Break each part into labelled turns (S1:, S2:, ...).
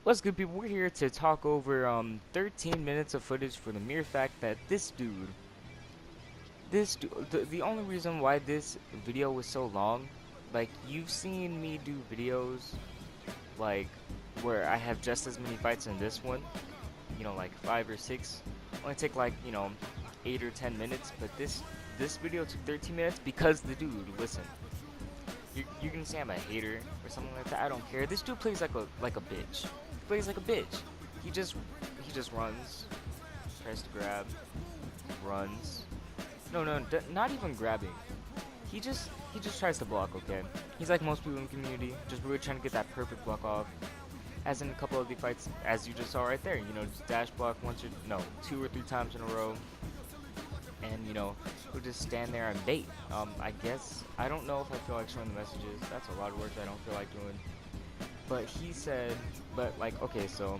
S1: What's good, people? We're here to talk over 13 minutes of footage for the mere fact that the only reason why this video was so long, like, you've seen me do videos like where I have just as many fights in this one, like 5 or 6, only take like 8 or 10 minutes, but this video took 13 minutes because the dude, listen, you can say I'm a hater or something like that. I don't care. This dude plays like a bitch. He plays like a bitch. He just he just runs, tries to grab, runs. No, no, not even grabbing. He just tries to block. Okay, he's like most people in the community, just really trying to get that perfect block off. As in a couple of the fights, as you just saw right there, just dash block once or no, 2 or 3 times in a row, and he'll just stand there and bait. I guess I don't know if I feel like showing the messages. That's a lot of work that I don't feel like doing. But he said, but like, okay, so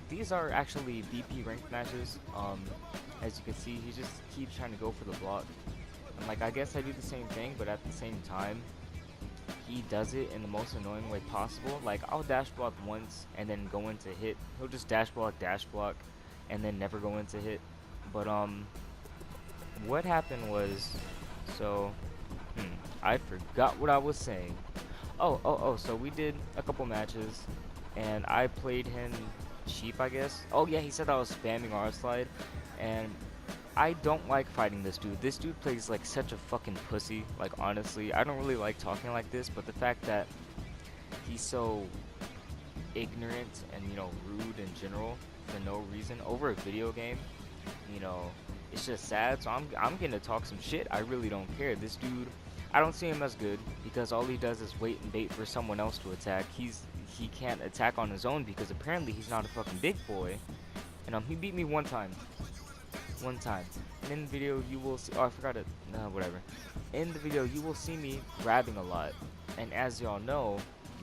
S1: these are actually VP ranked matches. As you can see, he just keeps trying to go for the block. And like, I guess I do the same thing, but at the same time, he does it in the most annoying way possible. Like, I'll dash block once and then go into hit. He'll just dash block, and then never go into hit. But what happened was, so, I forgot what I was saying. Oh, so we did a couple matches, and I played him cheap, I guess. Oh yeah, he said I was spamming R slide, and I don't like fighting this dude. This dude plays like such a fucking pussy. Like, honestly, I don't really like talking like this, but the fact that he's so ignorant and, rude in general for no reason over a video game, you know, it's just sad. So I'm gonna talk some shit. I really don't care. This dude, I don't see him as good because all he does is wait and bait for someone else to attack. He can't attack on his own because apparently he's not a fucking big boy. And he beat me one time. And in the video you will see, oh, I forgot it. No, whatever. In the video you will see me grabbing a lot, and as y'all know,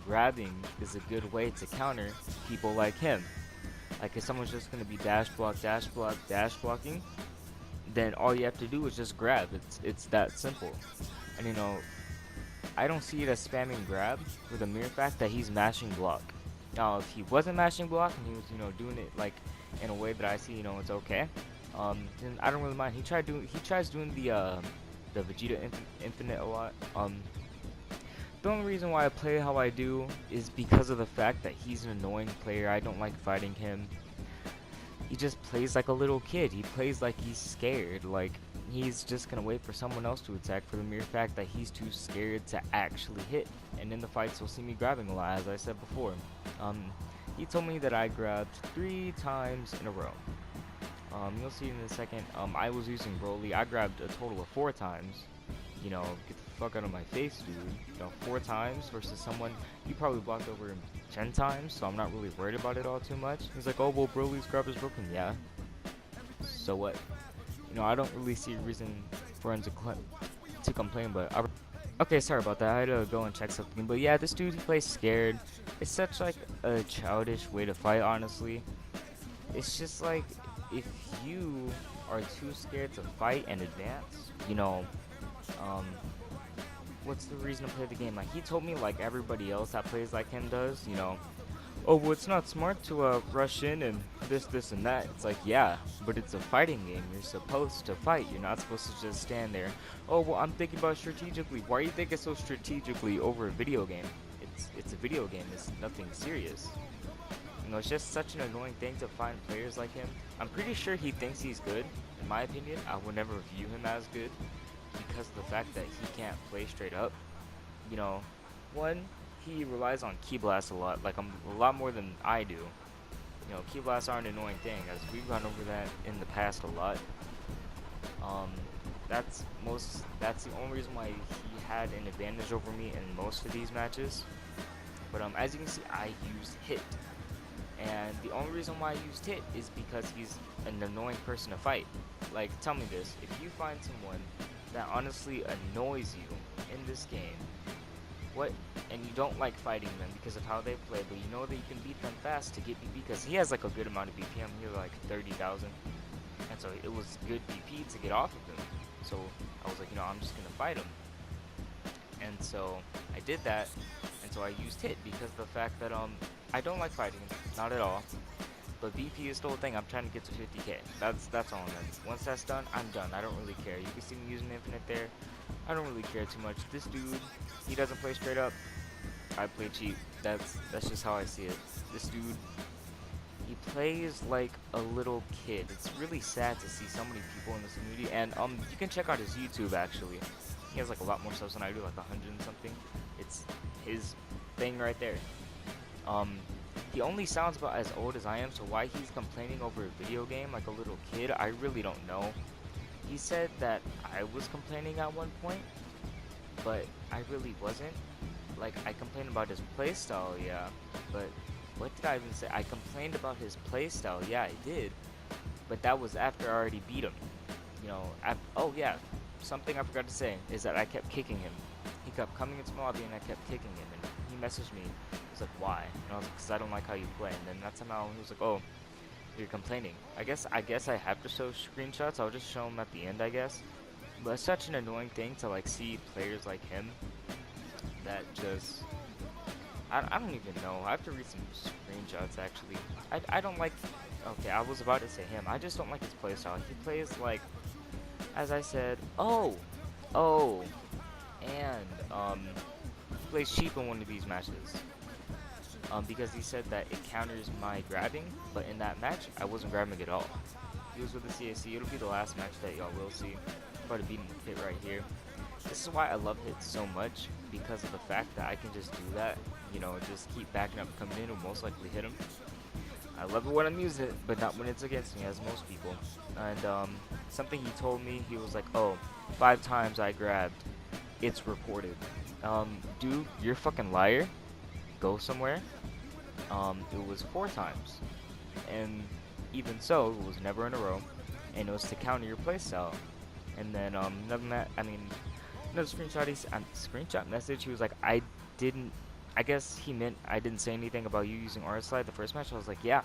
S1: grabbing is a good way to counter people like him. Like, if someone's just gonna be dash blocking, then all you have to do is just grab. It's that simple. And I don't see it as spamming grab for the mere fact that he's mashing block. Now, if he wasn't mashing block and he was, doing it like in a way that I see, it's okay. Then I don't really mind. He tries doing the Vegeta Infinite a lot. The only reason why I play how I do is because of the fact that he's an annoying player. I don't like fighting him. He just plays like a little kid. He plays like he's scared. Like, he's just gonna wait for someone else to attack for the mere fact that he's too scared to actually hit. And in the fights, you'll see me grabbing a lot, as I said before. He told me that I grabbed 3 times in a row. You'll see in a second. I was using Broly. I grabbed a total of 4 times. Get the fuck out of my face, dude. 4 times versus someone you probably blocked over 10 times, so I'm not really worried about it all too much. He's like, oh, well, Broly's grab is broken. Yeah. So what? I don't really see a reason for him to complain, but okay, sorry about that. I had to go and check something. But yeah, this dude, he plays scared. It's such like a childish way to fight, honestly. It's just like, if you are too scared to fight and advance, what's the reason to play the game? Like, he told me, like everybody else that plays like him does, oh, well, it's not smart to rush in and this and that. It's like, yeah, but it's a fighting game. You're supposed to fight. You're not supposed to just stand there. Oh, well, I'm thinking about strategically. Why are you thinking so strategically over a video game? It's a video game. It's nothing serious. It's just such an annoying thing to find players like him. I'm pretty sure he thinks he's good. In my opinion, I would never view him as good because of the fact that he can't play straight up. One, he relies on key blasts a lot, like a lot more than I do. Key blasts are an annoying thing, as we've gone over that in the past a lot. That's the only reason why he had an advantage over me in most of these matches. But as you can see, I used hit. And the only reason why I used hit is because he's an annoying person to fight. Like, tell me this, if you find someone that honestly annoys you in this game, and you don't like fighting them because of how they play, but you know that you can beat them fast to get BP, because he has like a good amount of BPM, he was like 30,000, and so it was good BP to get off of him. So I was like, I'm just gonna fight him. And so I did that, and so I used hit because of the fact that I don't like fighting, not at all. But BP is still a thing. I'm trying to get to 50k. That's all I'm in. Once that's done, I'm done. I don't really care. You can see me using Infinite there. I don't really care too much. This dude, he doesn't play straight up. I play cheap. That's just how I see it. This dude, he plays like a little kid. It's really sad to see so many people in this community. And you can check out his YouTube actually. He has like a lot more subs than I do, like 100 and something. It's his thing right there. Um, he only sounds about as old as I am, so why he's complaining over a video game like a little kid, I really don't know. He said that I was complaining at one point, but I really wasn't. Like, I complained about his playstyle, yeah, but what did I even say? I complained about his playstyle, yeah, I did, but that was after I already beat him. You know, oh yeah, something I forgot to say is that I kept kicking him. He kept coming into my lobby and I kept kicking him, and he messaged me. He was like, why? And I was like, because I don't like how you play. And then that's how he was like, oh, you're complaining. I guess I have to show screenshots. I'll just show them at the end, I guess. But it's such an annoying thing to like see players like him that just I don't even know. I have to read some screenshots actually. I don't like. Okay, I was about to say him. I just don't like his playstyle. He plays like, as I said. Oh, and he plays cheap in one of these matches. Because he said that it counters my grabbing, but in that match I wasn't grabbing at all. He was with the CAC. It'll be the last match that y'all will see. I'm about to beat him with Hit right here. This is why I love Hit so much, because of the fact that I can just do that, you know, just keep backing up, coming in, and most likely hit him. I love it when I'm using it, but not when it's against me, as most people. And something he told me, he was like, oh, 5 times I grabbed, it's recorded. Dude, you're a fucking liar. Go somewhere. It was 4 times. And even so, it was never in a row, and it was to counter your playstyle. And then, another screenshot message, he was like, I guess he meant I didn't say anything about you using R slide the first match. I was like, yeah,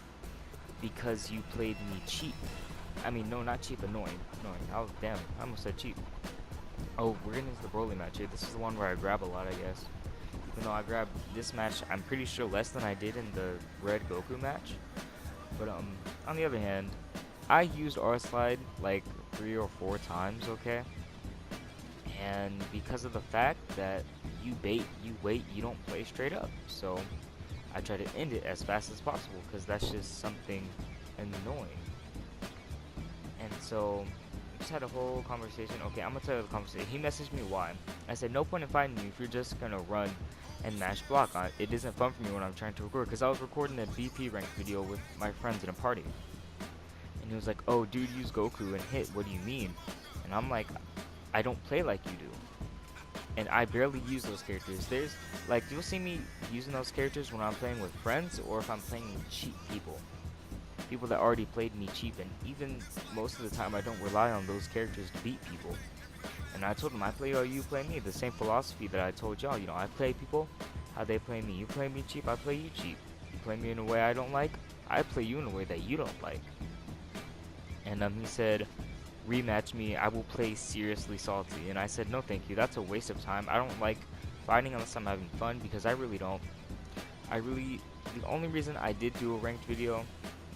S1: because you played me cheap. I mean, no, not cheap, annoying. Oh, damn, I almost said cheap. Oh, we're getting into the Broly match here. This is the one where I grab a lot, I guess. Even though I grabbed this match, I'm pretty sure less than I did in the Red Goku match. But, on the other hand, I used R slide like 3 or 4 times, okay? And because of the fact that you bait, you wait, you don't play straight up. So I try to end it as fast as possible because that's just something annoying. And so we just had a whole conversation. Okay, I'm gonna tell you the conversation. He messaged me why. I said, no point in fighting you if you're just gonna run and mash block. It isn't fun for me when I'm trying to record, because I was recording a BP ranked video with my friends in a party. And he was like, oh, dude, use Goku and Hit. What do you mean? And I'm like, I don't play like you do. And I barely use those characters. There's, like, you'll see me using those characters when I'm playing with friends or if I'm playing with cheap people. People that already played me cheap, and even most of the time I don't rely on those characters to beat people. And I told them, I play y'all, you play me. The same philosophy that I told y'all. You know, I play people how they play me. You play me cheap, I play you cheap. You play me in a way I don't like, I play you in a way that you don't like. And he said, rematch me, I will play seriously salty. And I said, no thank you, that's a waste of time. I don't like fighting unless I'm having fun, because I really don't. The only reason I did do a ranked video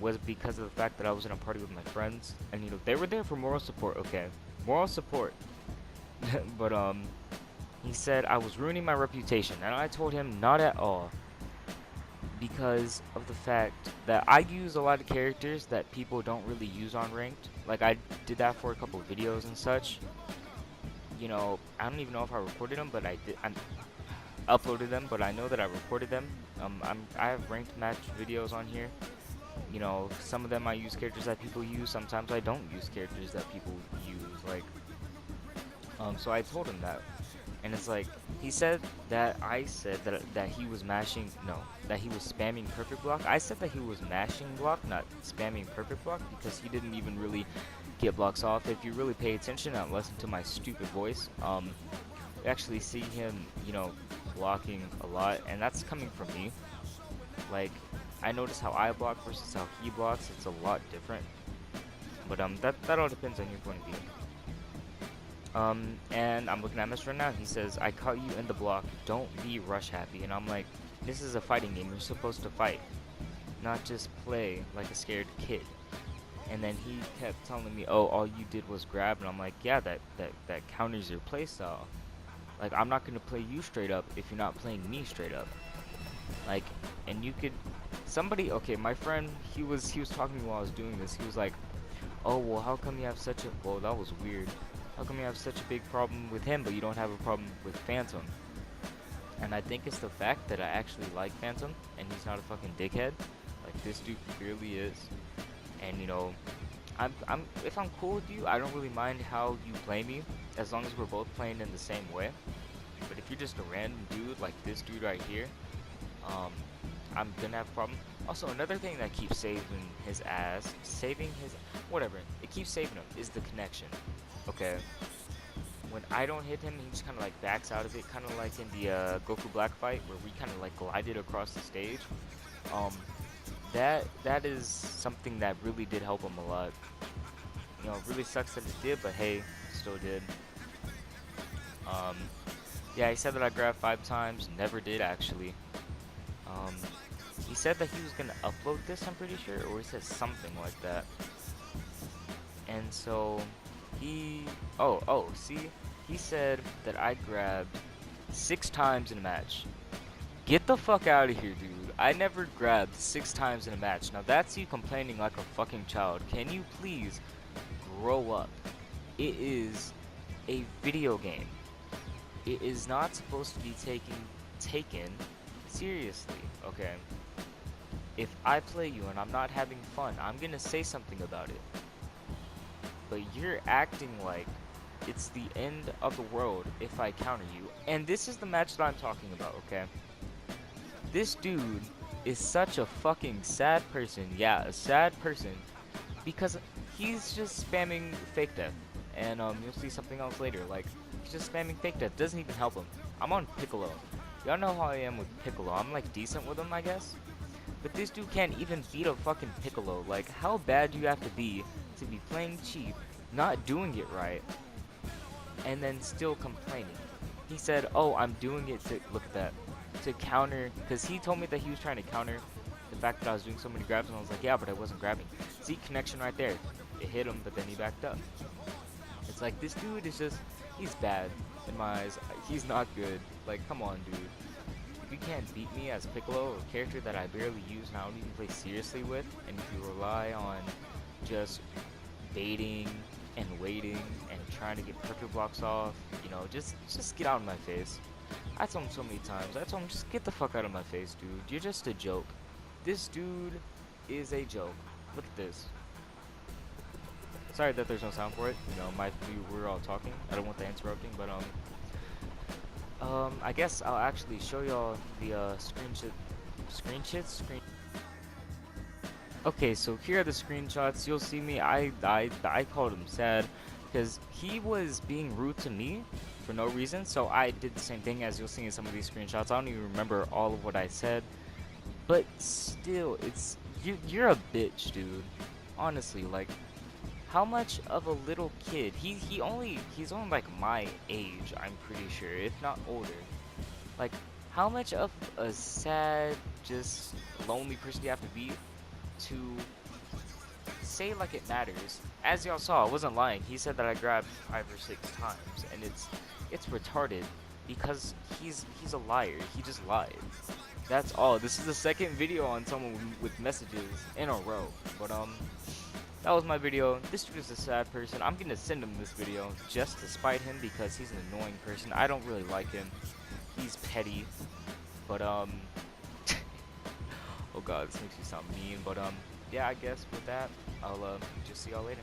S1: was because of the fact that I was in a party with my friends, and you know, they were there for moral support, okay? Moral support. But he said I was ruining my reputation, and I told him not at all, because of the fact that I use a lot of characters that people don't really use on ranked. Like, I did that for a couple of videos and such. You know, I don't even know if I recorded them, but I uploaded them, but I know that I recorded them. I have ranked match videos on here. You know, some of them I use characters that people use. Sometimes I don't use characters that people use. Like, so I told him that. And it's like, he said that I said that he was mashing, no, that he was spamming perfect block. I said that he was mashing block, not spamming perfect block, because he didn't even really get blocks off. If you really pay attention and listen to my stupid voice, you actually see him, you know, blocking a lot, and that's coming from me. Like, I notice how I block versus how he blocks. It's a lot different. But that all depends on your point of view. And I'm looking at Mr. right now. He says, I caught you in the block. Don't be rush happy. And I'm like, This is a fighting game. You're supposed to fight, not just play like a scared kid. And then he kept telling me, "Oh, all you did was grab," and I'm like, "Yeah, that counters your playstyle. Like, I'm not gonna play you straight up if you're not playing me straight up. Like, and you could, somebody, okay, my friend, he was talking to me while I was doing this. He was like, "Oh, well, how come you have such a, well, that was weird. How come you have such a big problem with him, but you don't have a problem with Phantom?" And I think it's the fact that I actually like Phantom, and he's not a fucking dickhead. Like, this dude clearly is. And, you know, if I'm cool with you, I don't really mind how you play me, as long as we're both playing in the same way. But if you're just a random dude, like this dude right here, um, I'm gonna have a problem. Also, another thing that keeps saving his, whatever, it keeps saving him, is the connection. Okay, when I don't hit him, he just kind of like backs out of it, kind of like in the Goku Black fight, where we kind of like glided across the stage. Um, that is something that really did help him a lot. You know, it really sucks that it did, but hey, still did. Um, yeah, he said that I grabbed 5 times, never did actually. Um, he said that he was gonna upload this, I'm pretty sure, or he said something like that. And so he, see, he said that I grabbed 6 times in a match. Get the fuck out of here, dude. I never grabbed 6 times in a match. Now that's you complaining like a fucking child. Can you please grow up? It is a video game. It is not supposed to be taken seriously, okay? If I play you and I'm not having fun, I'm gonna say something about it. But you're acting like it's the end of the world if I counter you. And this is the match that I'm talking about, okay? This dude is such a fucking sad person. Yeah, a sad person. Because he's just spamming fake death. And you'll see something else later. Like, he's just spamming fake death. Doesn't even help him. I'm on Piccolo. Y'all know how I am with Piccolo. I'm like decent with him, I guess. But this dude can't even beat a fucking Piccolo. Like, how bad do you have to be playing cheap, not doing it right, and then still complaining? He said, "Oh, I'm doing it to," look at that, to counter, because he told me that he was trying to counter the fact that I was doing so many grabs, and I was like, yeah, but I wasn't grabbing. See, connection right there. It hit him, but then he backed up. It's like, this dude is just, he's bad in my eyes. He's not good. Like, come on, dude. If you can't beat me as Piccolo, a character that I barely use and I don't even play seriously with, and if you rely on just baiting and waiting and trying to get perfect blocks off, you know, just get out of my face. I told him so many times. I told him, just get the fuck out of my face, dude. You're just a joke. This dude is a joke. Look at this. Sorry that there's no sound for it. You know, we're all talking. I don't want the interrupting, but I guess I'll actually show y'all the screen. Okay, so here are the screenshots. You'll see me. I called him sad because he was being rude to me for no reason. So I did the same thing, as you'll see in some of these screenshots. I don't even remember all of what I said, but still, it's you're a bitch, dude. Honestly, like, how much of a little kid? He's only like my age, I'm pretty sure, if not older. Like, how much of a sad, just lonely person do you have to be to say like it matters? As y'all saw, I wasn't lying. He said that I grabbed 5 or 6 times, and it's retarded because he's a liar. He just lied. That's all. This is the second video on someone with messages in a row. But that was my video. This dude is a sad person. I'm gonna send him this video just to spite him because he's an annoying person. I don't really like him. He's petty. But oh god, this makes me sound mean. But yeah, I guess with that, I'll just see y'all later.